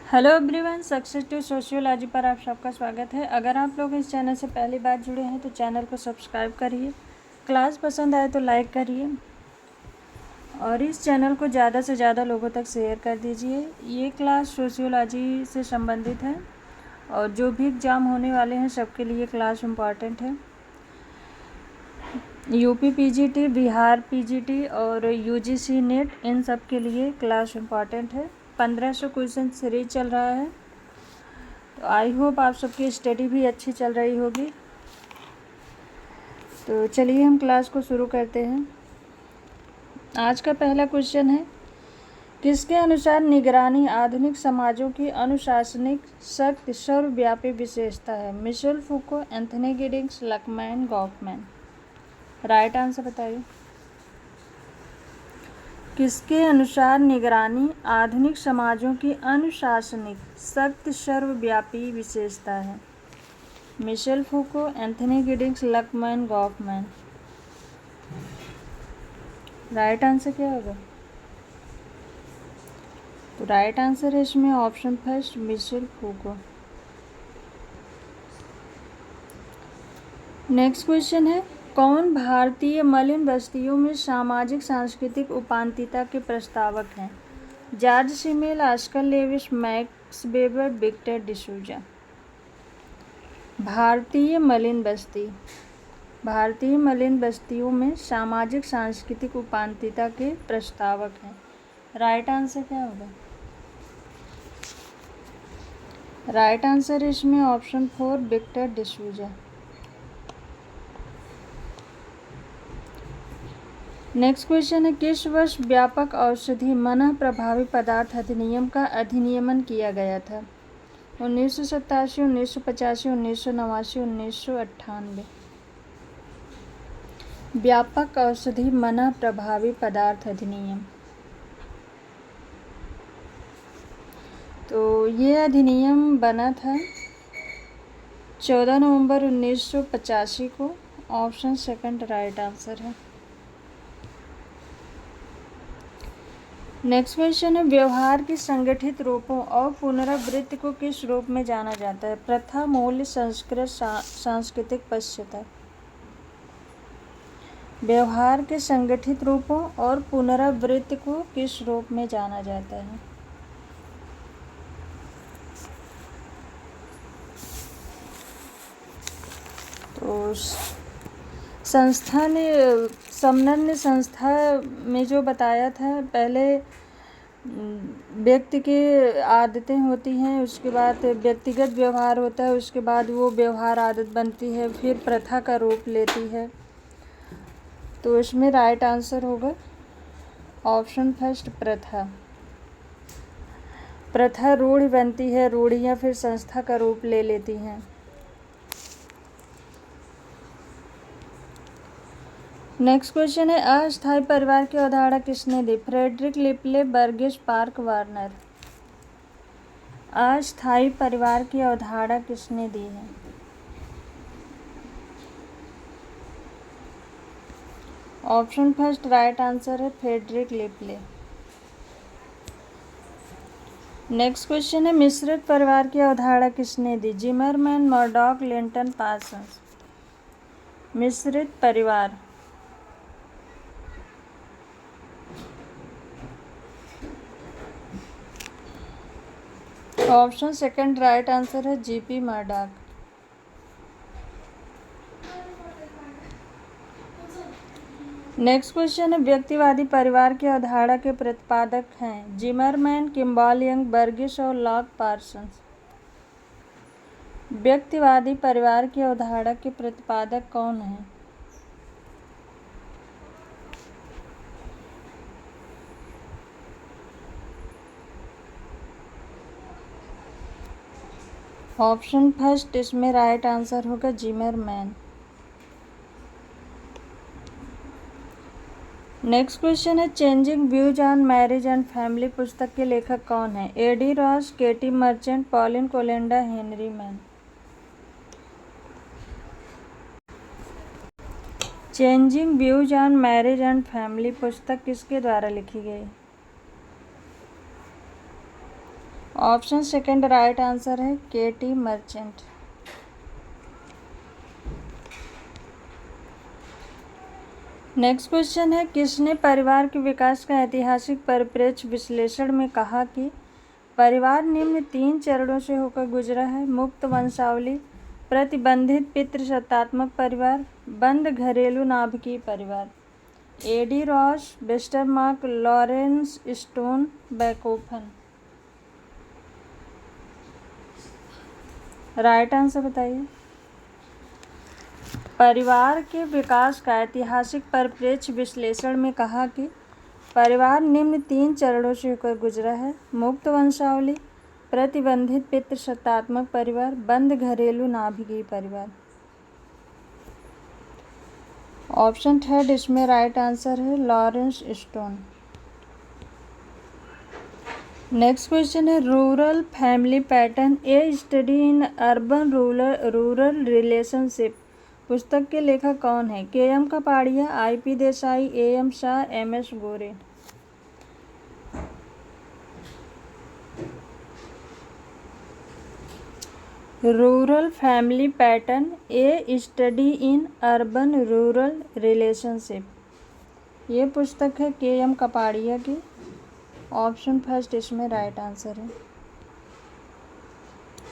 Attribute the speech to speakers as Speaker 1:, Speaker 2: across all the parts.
Speaker 1: Hello everyone, success to sociology पर आप सबका स्वागत है। अगर आप लोग इस चैनल से पहली बार जुड़े हैं तो चैनल को सब्सक्राइब करिए, क्लास पसंद आए तो लाइक करिए और इस चैनल को ज़्यादा से ज़्यादा लोगों तक शेयर कर दीजिए। ये क्लास सोशियोलॉजी से संबंधित है और जो भी एग्ज़ाम होने वाले हैं सबके लिए क्लास इम्पॉर्टेंट है। यूपी पीजीटी, बिहार पीजीटी और यूजीसी नेट, इन सब के लिए क्लास इम्पॉर्टेंट है। 1500 क्वेश्चन सीरीज चल रहा है, तो आई होप आप सबकी स्टडी भी अच्छी चल रही होगी। तो चलिए हम क्लास को शुरू करते हैं। आज का पहला क्वेश्चन है, किसके अनुसार निगरानी आधुनिक समाजों की अनुशासनिक सख्त सर्वव्यापी विशेषता है? Michel Foucault, Anthony Giddens, Luckmann, Goffman. Right answer बताइए। किसके अनुसार निगरानी आधुनिक समाजों की अनुशासनिक सख्त सर्वव्यापी विशेषता है? Michel Foucault, Anthony Giddens, Luckmann, Goffman. Right answer क्या होगा? तो राइट आंसर है इसमें option first, Michel Foucault. Next question है, कौन भारतीय मलिन बस्तियों में सामाजिक सांस्कृतिक उपांतिता के प्रस्तावक हैं? George Simmel, Oscar Lewis, Max Weber, Victor D'Souza. भारतीय मलिन बस्तियों में सामाजिक सांस्कृतिक उपांतिता के प्रस्तावक हैं। राइट आंसर क्या होगा? राइट आंसर इसमें option 4, Victor D'Souza. Next question है, किस वर्ष व्यापक औषधि मना प्रभावी पदार्थ अधिनियम का अधिनियमन किया गया था? 1987, 1985, 1989, 1998। व्यापक औषधि मना प्रभावी पदार्थ अधिनियम, तो ये अधिनियम बना था 14 नवंबर 1985 को। ऑप्शन सेकंड राइट आंसर है। नेक्स्ट क्वेश्चन है, व्यवहार के संगठित रूपों और पुनरावृत्ति को किस रूप में जाना जाता है? प्रथा, मूल्य, संस्कृत, सांस्कृतिक पश्चात। व्यवहार के संगठित रूपों और पुनरावृत्ति को किस रूप में जाना जाता है? तो समनर ने संस्था में जो बताया था, पहले व्यक्ति की आदतें होती हैं, उसके बाद व्यक्तिगत व्यवहार होता है, उसके बाद वो व्यवहार आदत बनती है, फिर प्रथा का रूप लेती है। तो इसमें राइट आंसर होगा ऑप्शन फर्स्ट, प्रथा। प्रथा रूढ़ि बनती है, रूढ़ियाँ फिर संस्था का रूप ले लेती हैं। नेक्स्ट क्वेश्चन है, अस्थायी परिवार की अवधारणा किसने दी? Frederick Le Play, Burgess, Park, Warner. अस्थायी परिवार की अवधारणा किसने दी है? ऑप्शन फर्स्ट राइट आंसर है, फ्रेडरिक लिपले। नेक्स्ट क्वेश्चन है, मिश्रित परिवार की अवधारणा किसने दी? Zimmerman, Murdock, Linton, Parsons. मिश्रित परिवार, ऑप्शन सेकंड राइट आंसर है, जीपी मर्डॉक। नेक्स्ट क्वेश्चन है, व्यक्तिवादी परिवार की अवधारणा के प्रतिपादक हैं? जिमरमैन, किम्बॉल यंग, बर्गिस और लॉक पार्सन्स। व्यक्तिवादी परिवार की अवधारणा के प्रतिपादक कौन हैं? ऑप्शन फर्स्ट इसमें राइट आंसर होगा, जिमरमैन। नेक्स्ट क्वेश्चन है, changing views on marriage and family पुस्तक के लेखक कौन है? ED Ross, KT Merchant, Pauline Kolenda, Henry Maine. Changing views on marriage and family पुस्तक किसके द्वारा लिखी गई? ऑप्शन सेकंड राइट आंसर है केटी मर्चेंट। नेक्स्ट क्वेश्चन है, किसने परिवार के विकास का ऐतिहासिक परिप्रेक्ष्य विश्लेषण में कहा कि परिवार निम्न 3 चरणों से होकर गुजरा है: मुक्त वंशावली, प्रतिबंधित पितृसत्तात्मक परिवार, बंद घरेलू नाभिकीय परिवार। ED Ross, Westermarck, Lawrence Stone, Bachofen. Right answer बताइए। परिवार के विकास का ऐतिहासिक परिप्रेक्ष्य विश्लेषण में कहा कि परिवार निम्न 3 चरणों से होकर गुजरा है: मुक्त वंशावली, प्रतिबंधित पितृसत्तात्मक परिवार, बंद घरेलू नाभिकीय परिवार। ऑप्शन थर्ड इसमें राइट आंसर है लॉरेंस स्टोन। नेक्स्ट क्वेश्चन है, rural family pattern a study in urban rural relationship पुस्तक के लेखक कौन है? KM. Kapadia, IP. Desai, AM. Shah, MS. Gore. Rural family pattern a study in urban rural relationship, ये पुस्तक है के.एम. कपाड़िया की। ऑप्शन फर्स्ट इसमें राइट आंसर है।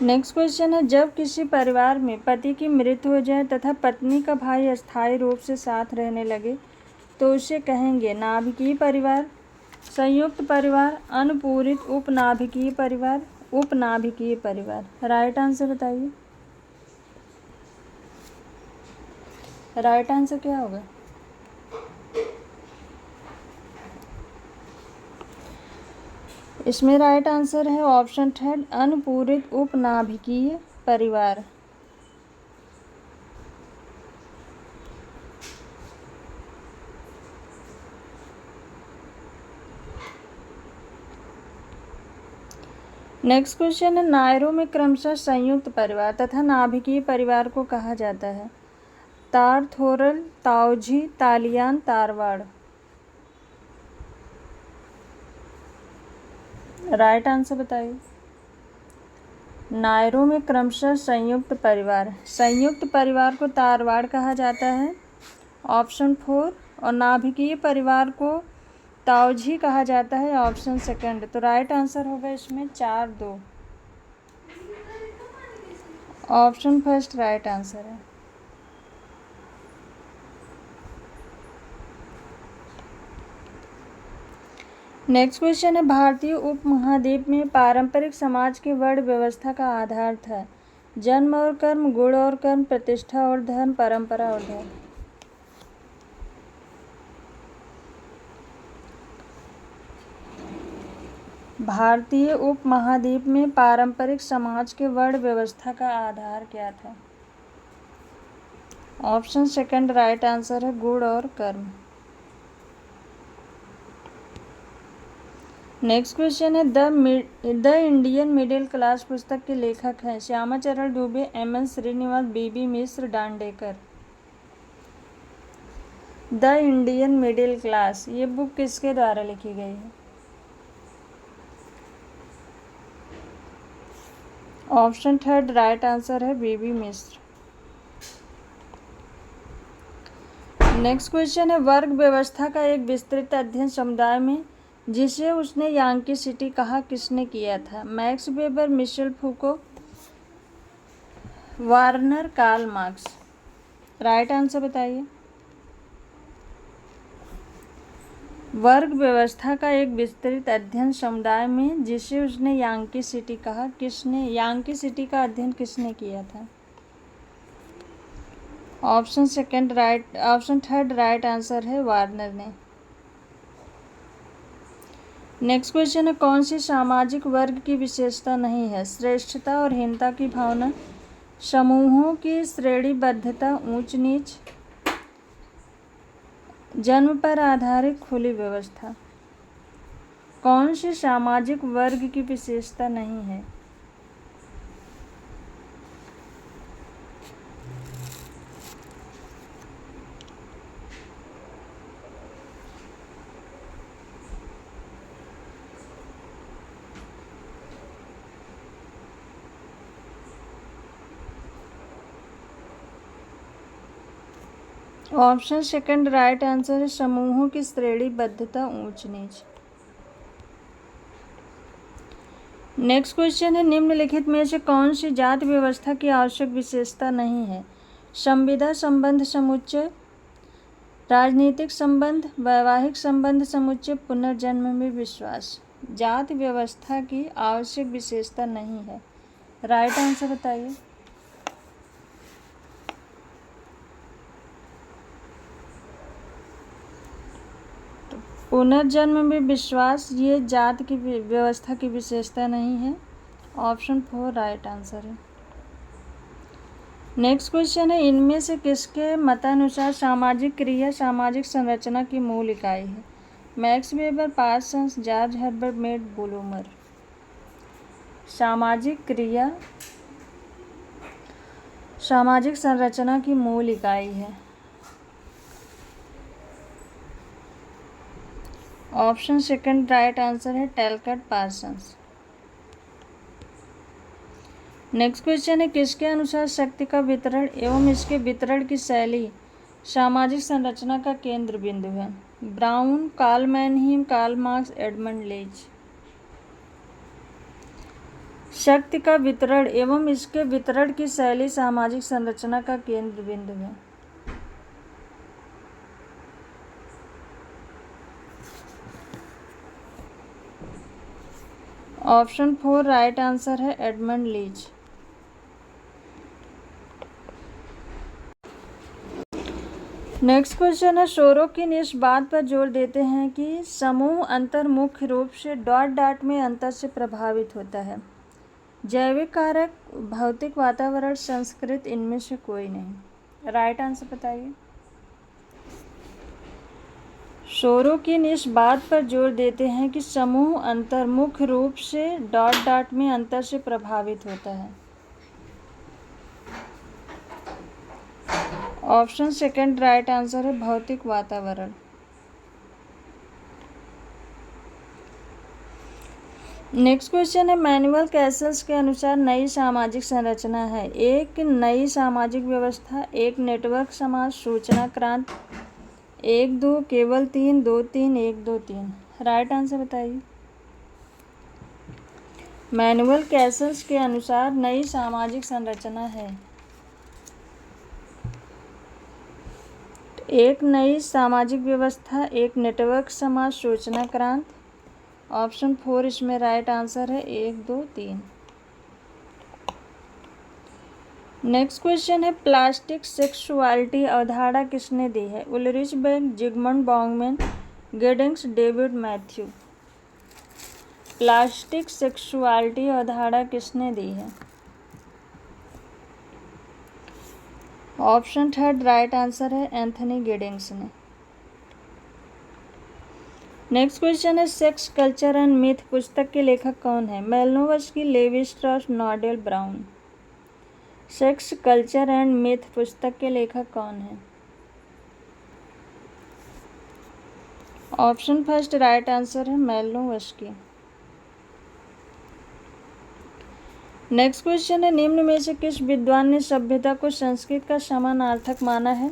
Speaker 1: नेक्स्ट क्वेश्चन है, जब किसी परिवार में पति की मृत्यु हो जाए तथा पत्नी का भाई अस्थायी रूप से साथ रहने लगे तो उसे कहेंगे नाभिकीय परिवार, संयुक्त परिवार, अनुपूरित उपनाभिकीय परिवार, उपनाभिकीय परिवार। राइट आंसर बताइए। राइट आंसर क्या होगा? इसमें राइट आंसर है ऑप्शन थर्ड अनुपूरित उपनाभिकीय परिवार। नेक्स्ट क्वेश्चन है, नायरों में क्रमशः संयुक्त परिवार तथा नाभिकीय परिवार को कहा जाता है? तारथोरल, ताओजी, तालियान, तारवाड़। राइट आंसर बताइए। नायरों में क्रमशः संयुक्त परिवार को तारवाड़ कहा जाता है, ऑप्शन 4, और नाभिकीय परिवार को ताओजी कहा जाता है, ऑप्शन सेकंड। तो राइट आंसर होगा इसमें 4-2, ऑप्शन फर्स्ट राइट आंसर है। नेक्स्ट क्वेश्चन है, भारतीय उपमहाद्वीप में पारंपरिक समाज की वर्ण व्यवस्था का आधार था? जन्म और कर्म, गुण और कर्म, प्रतिष्ठा और धर्म, परंपरा और धर्म। भारतीय उपमहाद्वीप में पारंपरिक समाज के वर्ण व्यवस्था का आधार क्या था? ऑप्शन सेकंड राइट आंसर है गुण और कर्म। नेक्स्ट क्वेश्चन है, द इंडियन मिडिल क्लास पुस्तक के लेखक हैं? Shyamacharan Dube, M N. Srinivas, B B. Mishra, Dandekar. The Indian middle class, ये बुक किसके द्वारा लिखी गई है? ऑप्शन थर्ड राइट आंसर है बी.बी. मिश्र। नेक्स्ट क्वेश्चन है, वर्ग व्यवस्था का एक विस्तृत अध्ययन समुदाय में जिसे उसने यांकी सिटी कहा किसने किया था? Max Weber, Michel Foucault, Warner, Karl Marx. Right answer बताइए। वर्ग व्यवस्था का एक विस्तृत अध्ययन समुदाय में जिसे उसने यांकी सिटी कहा, यांकी सिटी का अध्ययन किसने किया था? ऑप्शन थर्ड राइट आंसर है वार्नर ने। नेक्स्ट क्वेश्चन है, कौन सी सामाजिक वर्ग की विशेषता नहीं है? श्रेष्ठता और हीनता की भावना, समूहों की श्रेणीबद्धता, ऊंच नीच, जन्म पर आधारित खुली व्यवस्था। कौन सी सामाजिक वर्ग की विशेषता नहीं है? ऑप्शन सेकंड राइट आंसर है समूहों की श्रेणीबद्धता ऊंच नीच। नेक्स्ट क्वेश्चन है निम्नलिखित में से कौन सी जाति व्यवस्था की आवश्यक विशेषता नहीं है? संविदा संबंध समुच्चय, राजनीतिक संबंध, वैवाहिक संबंध समुच्चय, पुनर्जन्म में विश्वास। जाति व्यवस्था की आवश्यक विशेषता नहीं है। राइट आंसर बताइए। पुनर्जन्म में विश्वास ये जाति की व्यवस्था की विशेषता नहीं है। ऑप्शन 4 राइट आंसर है। नेक्स्ट क्वेश्चन है इनमें से किसके मतानुसार सामाजिक क्रिया सामाजिक संरचना की मूल इकाई है? Max weber, Parsons, George Herbert made, bloomer. सामाजिक क्रिया सामाजिक संरचना की मूल इकाई है। ऑप्शन सेकंड राइट आंसर है टैलकट, पार्सन्स। नेक्स्ट क्वेश्चन है किसके अनुसार शक्ति का वितरण एवं इसके वितरण की शैली सामाजिक संरचना का केंद्र बिंदु है? Brown, Karl Mannheim, Karl Marx, Edmund Leach. शक्ति का वितरण एवं इसके वितरण की शैली सामाजिक संरचना का केंद्र बिंदु है। ऑप्शन 4 राइट आंसर है एडमंड लीच। नेक्स्ट क्वेश्चन है सोरोकिन इस बात पर जोर देते हैं कि समूह अंतर मुख्य रूप से डॉट डॉट में अंतर से प्रभावित होता है। जैविक कारक, भौतिक वातावरण, संस्कृत, इनमें से कोई नहीं। राइट आंसर बताइए। सोरोकिन इस बात पर जोर देते हैं कि समूह अंतर मुख्य रूप से डॉट डॉट में अंतर से प्रभावित होता है। ऑप्शन सेकंड राइट आंसर है भौतिक वातावरण। नेक्स्ट क्वेश्चन है मैनुअल कैसल्स के अनुसार नई सामाजिक संरचना है? एक नई सामाजिक व्यवस्था, एक नेटवर्क समाज, सूचना क्रांति, 1 2, केवल 3, 2 3, 1 2 3। राइट आंसर बताइए। मैनुअल कैसल्स के अनुसार नई सामाजिक संरचना है एक नई सामाजिक व्यवस्था, एक नेटवर्क समाज, सूचना क्रांति। ऑप्शन 4 इसमें राइट आंसर है 1 2 3। नेक्स्ट क्वेश्चन है प्लास्टिक सेक्सुअलिटी अवधारणा किसने दी है? Ulrich Beck, Zygmunt Bauman, Giddens, David Matthew. प्लास्टिक सेक्सुअलिटी अवधारणा किसने दी है? ऑप्शन 3 राइट आंसर है एंथनी गिडिंग्स ने। नेक्स्ट क्वेश्चन है सेक्स, कल्चर एंड मिथ पुस्तक के लेखक कौन है? Malinowski, Levi Strauss, Nordel Brown. Sex, culture and myth पुस्तक के लेखक कौन है? ऑप्शन फर्स्ट राइट आंसर है मेलिनोवस्की। नेक्स्ट क्वेश्चन है निम्न में से किस विद्वान ने सभ्यता को संस्कृत का समानार्थक माना है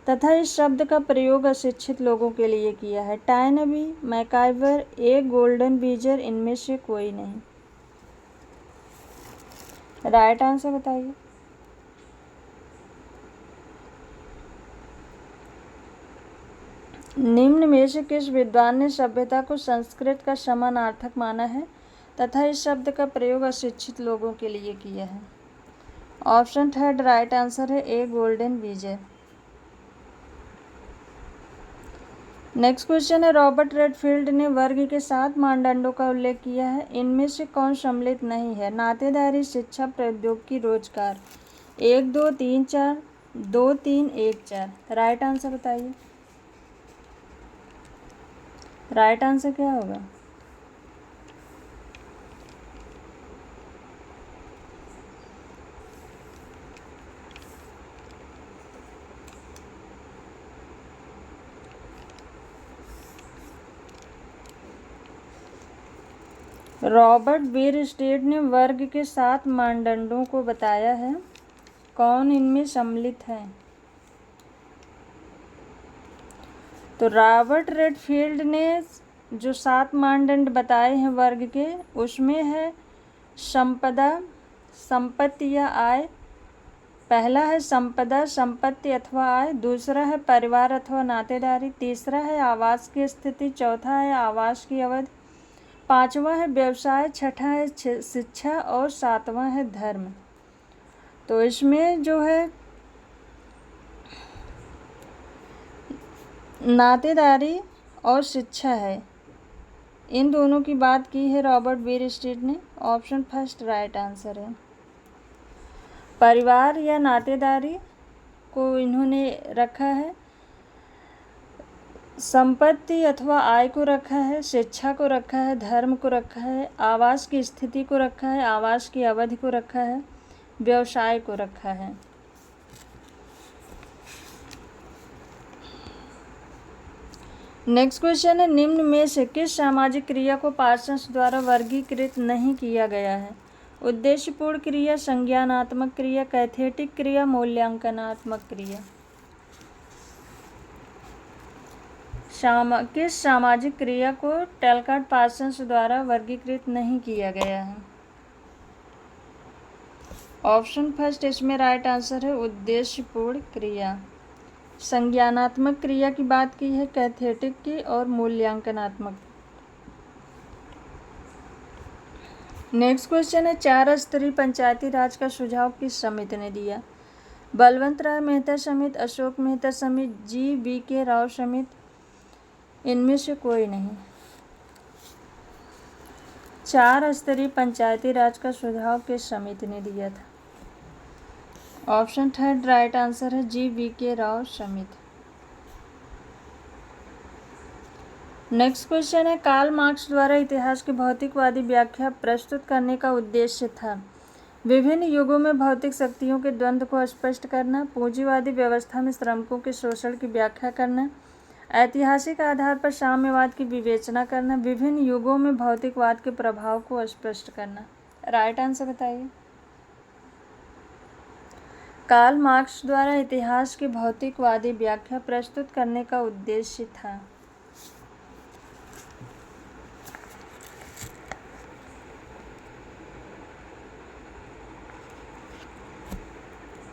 Speaker 1: तथा इस शब्द का प्रयोग अशिक्षित लोगों के लिए किया है? टायनबी, मैकाइवर, ए गोल्डन बीजर, इनमें से कोई नहीं। राइट आंसर बताइए। निम्न में से किस विद्वान ने सभ्यता को संस्कृत का समानार्थक माना है तथा इस शब्द का प्रयोग अशिक्षित लोगों के लिए किया है? ऑप्शन 3 राइट आंसर है ए गोल्डन बीजर। नेक्स्ट क्वेश्चन है रॉबर्ट रेडफील्ड ने वर्ग के 7 मानदंडों का उल्लेख किया है, इनमें से कौन सम्मिलित नहीं है? नातेदारी, शिक्षा, प्रौद्योगिकी, रोजगार। 1 2 3 4, 2 3 1 4। राइट आंसर बताइए। राइट आंसर क्या होगा? रॉबर्ट बीयरस्टेड ने वर्ग के 7 मानदंडों को बताया है, कौन इनमें सम्मिलित है? तो रॉबर्ट रेडफील्ड ने जो 7 मानदंड बताए हैं वर्ग के, उसमें है संपदा, संपत्ति या आय। पहला है संपदा, संपत्ति अथवा आय। दूसरा है परिवार अथवा नातेदारी। तीसरा है आवास की स्थिति। चौथा है आवास की अवधि। पांचवा है व्यवसाय। छठा है शिक्षा और सातवां है धर्म। तो इसमें जो है नातेदारी और शिक्षा है, इन दोनों की बात की है रॉबर्ट बीरस्टीट ने। ऑप्शन फर्स्ट राइट आंसर है। परिवार या नातेदारी को इन्होंने रखा है, संपत्ति अथवा आय को रखा है, शिक्षा को रखा है, धर्म को रखा है, आवास की स्थिति को रखा है, आवास की अवधि को रखा है, व्यवसाय को रखा है। नेक्स्ट क्वेश्चन है, निम्न में से किस सामाजिक क्रिया को पार्सन्स द्वारा वर्गीकृत नहीं किया गया है? उद्देश्यपूर्ण क्रिया, संज्ञानात्मक क्रिया, कैथेटिक क्रिया, मूल्यांकनात्मक क्रिया। किस सामाजिक क्रिया को टैलकार्ट पार्सन्स द्वारा वर्गीकृत नहीं किया गया है? ऑप्शन फर्स्ट इसमें राइट आंसर है उद्देश्यपूर्ण क्रिया। संज्ञानात्मक क्रिया की बात की है, कैथेटिक की और मूल्यांकनात्मक। नेक्स्ट क्वेश्चन है, 4 स्तरीय पंचायती राज का सुझाव किस समिति ने दिया? बलवंत राय मेहता समिति, अशोक मेहता समिति, जी.वी.के. राव समिति। इनमें से कोई नहीं। 4 स्तरीय पंचायती राज का सुझाव किस समिति ने दिया था? ऑप्शन थर्ड राइट आंसर है जी.वी.के. राव समिति। नेक्स्ट क्वेश्चन है, कार्ल मार्क्स द्वारा इतिहास की भौतिकवादी व्याख्या प्रस्तुत करने का उद्देश्य था? विभिन्न युगों में भौतिक शक्तियों के द्वंद्व को स्पष्ट करना, पूंजीवादी व्यवस्था में श्रमिकों के शोषण की व्याख्या करना, ऐतिहासिक आधार पर साम्यवाद की विवेचना करना, विभिन्न युगों में भौतिकवाद के प्रभाव को स्पष्ट करना। राइट आंसर बताइए। कार्ल मार्क्स द्वारा इतिहास की भौतिकवादी व्याख्या प्रस्तुत करने का उद्देश्य था।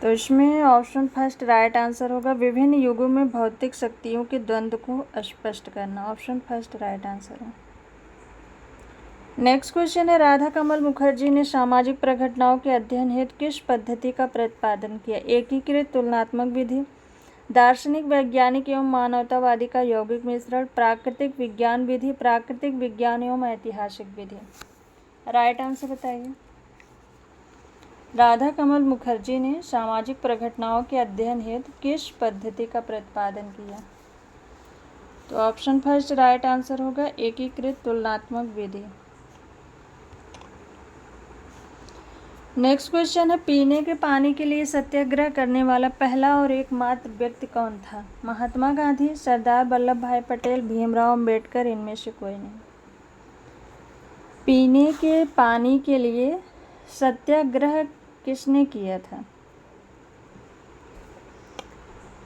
Speaker 1: तो इसमें ऑप्शन फर्स्ट राइट आंसर होगा, विभिन्न युगों में भौतिक शक्तियों के द्वंद्व को स्पष्ट करना। ऑप्शन फर्स्ट राइट आंसर है। नेक्स्ट क्वेश्चन है, राधा कमल मुखर्जी ने सामाजिक प्रघटनाओं के अध्ययन हेतु किस पद्धति का प्रतिपादन किया? एकीकृत तुलनात्मक विधि, दार्शनिक, वैज्ञानिक एवं मानवतावादी का यौगिक मिश्रण, प्राकृतिक विज्ञान विधि, प्राकृतिक विज्ञान एवं ऐतिहासिक विधि। राइट आंसर बताइए। राधा कमल मुखर्जी ने सामाजिक प्रघटनाओं के अध्ययन हेतु किस पद्धति का प्रतिपादन किया? तो ऑप्शन फर्स्ट राइट आंसर होगा एकीकृत तुलनात्मक विधि। नेक्स्ट क्वेश्चन है, पीने के पानी के लिए सत्याग्रह करने वाला पहला और एकमात्र व्यक्ति कौन था? महात्मा गांधी, सरदार वल्लभ भाई पटेल, भीमराव अंबेडकर। इनमें से कोई नहीं। पीने के पानी के लिए सत्याग्रह किसने किया था?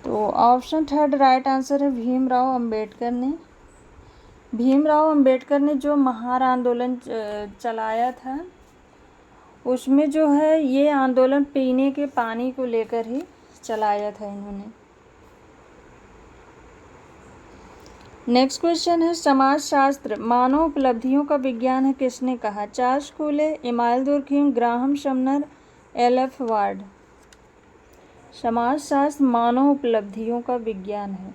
Speaker 1: तो ऑप्शन थर्ड राइट आंसर है भीमराव अंबेडकर ने। भीमराव अंबेडकर ने जो महार आंदोलन चलाया था, उसमें जो है ये आंदोलन पीने के पानी को लेकर ही चलाया था इन्होंने। नेक्स्ट क्वेश्चन है, समाजशास्त्र मानव उपलब्धियों का विज्ञान है किसने कहा? Charles Cooley, Emanuel Durkheim, Graham Sumner, LF. Ward. समाजशास्त्र मानव उपलब्धियों का विज्ञान है।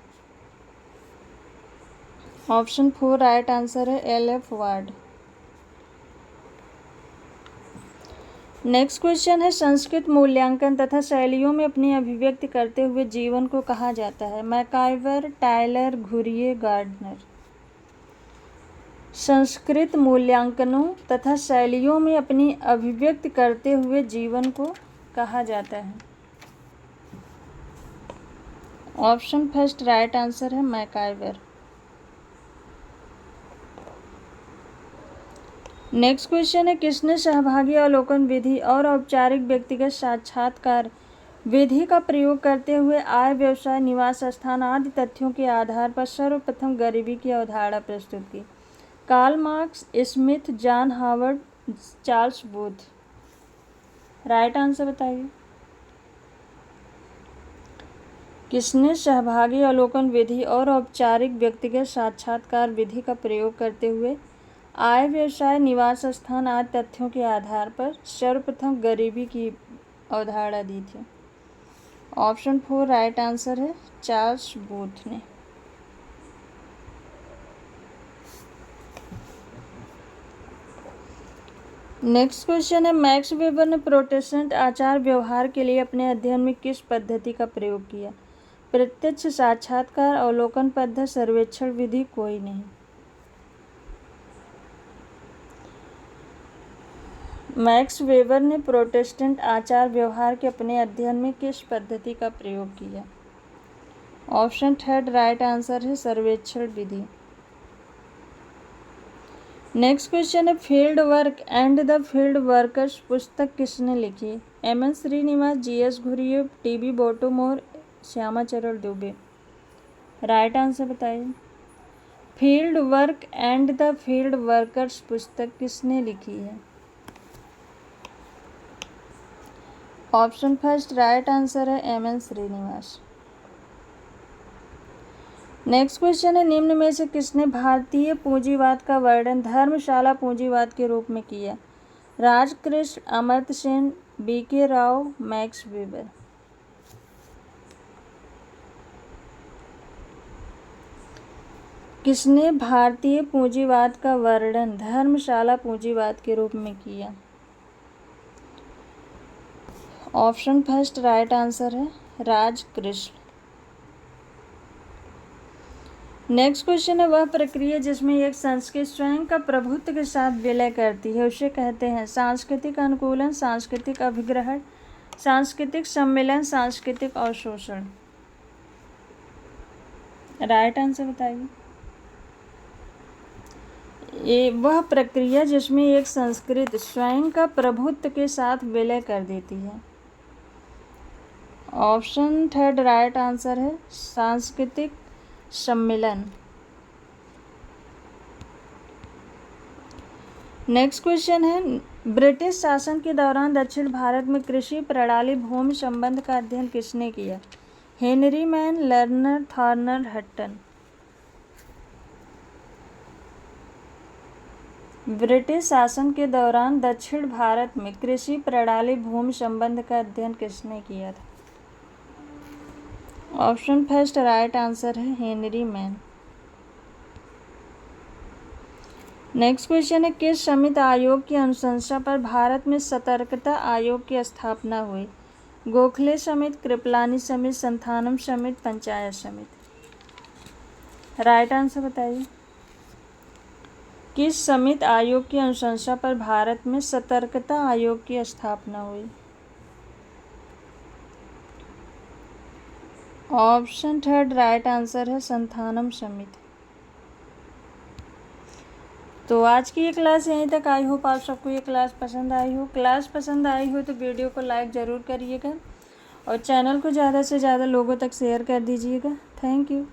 Speaker 1: ऑप्शन 4 राइट आंसर है एल.एफ. वार्ड। नेक्स्ट क्वेश्चन है, संस्कृत मूल्यांकन तथा शैलियों में अपनी अभिव्यक्ति करते हुए जीवन को कहा जाता है? MacIver, Tylor, Ghurye, Gardner. संस्कृत मूल्यांकनों तथा शैलियों में अपनी अभिव्यक्ति करते हुए जीवन को कहा जाता है? ऑप्शन फर्स्ट राइट आंसर है मैकाइवर। नेक्स्ट क्वेश्चन है, किसने सहभागी अवलोकन विधि और औपचारिक व्यक्तिगत साक्षात्कार विधि का प्रयोग करते हुए आय, व्यवसाय, निवास स्थान आदि तथ्यों के आधार पर सर्वप्रथम गरीबी की अवधारणा प्रस्तुत की। Karl Marx, Smith, John Howard, Charles Booth. Right answer बताइए। किसने सहभागी अवलोकन विधि और औपचारिक व्यक्तिगत साक्षात्कार विधि का प्रयोग करते हुए आय, व्यवसाय, निवास स्थान आदि तथ्यों के आधार पर सर्वप्रथम गरीबी की अवधारणा दी थी? ऑप्शन 4 राइट आंसर है, चार्ल्स बूथ ने। नेक्स्ट क्वेश्चन है, मैक्स वेबर ने प्रोटेस्टेंट आचार व्यवहार के लिए अपने अध्ययन में किस पद्धति का प्रयोग किया? प्रत्यक्ष, साक्षात्कार, अवलोकन पद्धति, सर्वेक्षण विधि, कोई नहीं। मैक्स वेबर ने प्रोटेस्टेंट आचार व्यवहार के अपने अध्ययन में किस पद्धति का प्रयोग किया? ऑप्शन 3 राइट आंसर है, सर्वेक्षण विधि। नेक्स्ट क्वेश्चन है, field work and the field workers पुस्तक किसने लिखी? MN. Srinivas, GS. Ghurye, TB. Bottomore, Shyamacharan Dube. Right answer बताइए। Field work and the field workers पुस्तक किसने लिखी है? ऑप्शन 1 राइट आंसर है, एम.एन. श्रीनिवास। नेक्स्ट क्वेश्चन है, निम्न में से किसने भारतीय पूंजीवाद का वर्णन धर्मशाला पूंजीवाद के रूप में किया? Rajkrishna, Amartya Sen, BK. Rao, max weber. किसने भारतीय पूंजीवाद का वर्णन धर्मशाला पूंजीवाद के रूप में किया? ऑप्शन 1 राइट आंसर है, राजकृष्ण। नेक्स्ट क्वेश्चन है, वह प्रक्रिया जिसमें एक संस्कृति स्वयं का प्रभुत्व के साथ विलय करती है उसे कहते हैं? सांस्कृतिक अनुकूलन, सांस्कृतिक अभिग्रहण, सांस्कृतिक सम्मिलन, सांस्कृतिक अवशोषण। राइट आंसर बताइए। ये वह प्रक्रिया जिसमें एक संस्कृति स्वयं का प्रभुत्व के साथ विलय कर देती है। ऑप्शन 3 राइट आंसर है, सांस्कृतिक सम्मिलन। नेक्स्ट क्वेश्चन है, ब्रिटिश शासन के दौरान दक्षिण भारत में कृषि प्रणाली भूमि संबंध का अध्ययन किसने किया? Henry Maine, Lerner, Thorner, Hutton. British शासन के दौरान दक्षिण भारत में कृषि प्रणाली भूमि संबंध का अध्ययन किसने किया था? ऑप्शन 1 राइट आंसर है, हेनरी मैन। नेक्स्ट क्वेश्चन है, किस समिति आयोग की अनुशंसा पर भारत में सतर्कता आयोग की स्थापना हुई? गोखले समिति, कृपलानी समिति, संथानम समिति, पंचायत समिति। राइट आंसर बताइए। किस समिति आयोग की अनुशंसा पर भारत में सतर्कता आयोग की स्थापना हुई? ऑप्शन 3 राइट आंसर है, संथानम समिति। तो आज की ये क्लास यहीं तक। आई होप आप सबको ये क्लास पसंद आई हो। क्लास पसंद आई हो तो वीडियो को लाइक ज़रूर करिएगा और चैनल को ज़्यादा से ज़्यादा लोगों तक शेयर कर दीजिएगा। Thank you.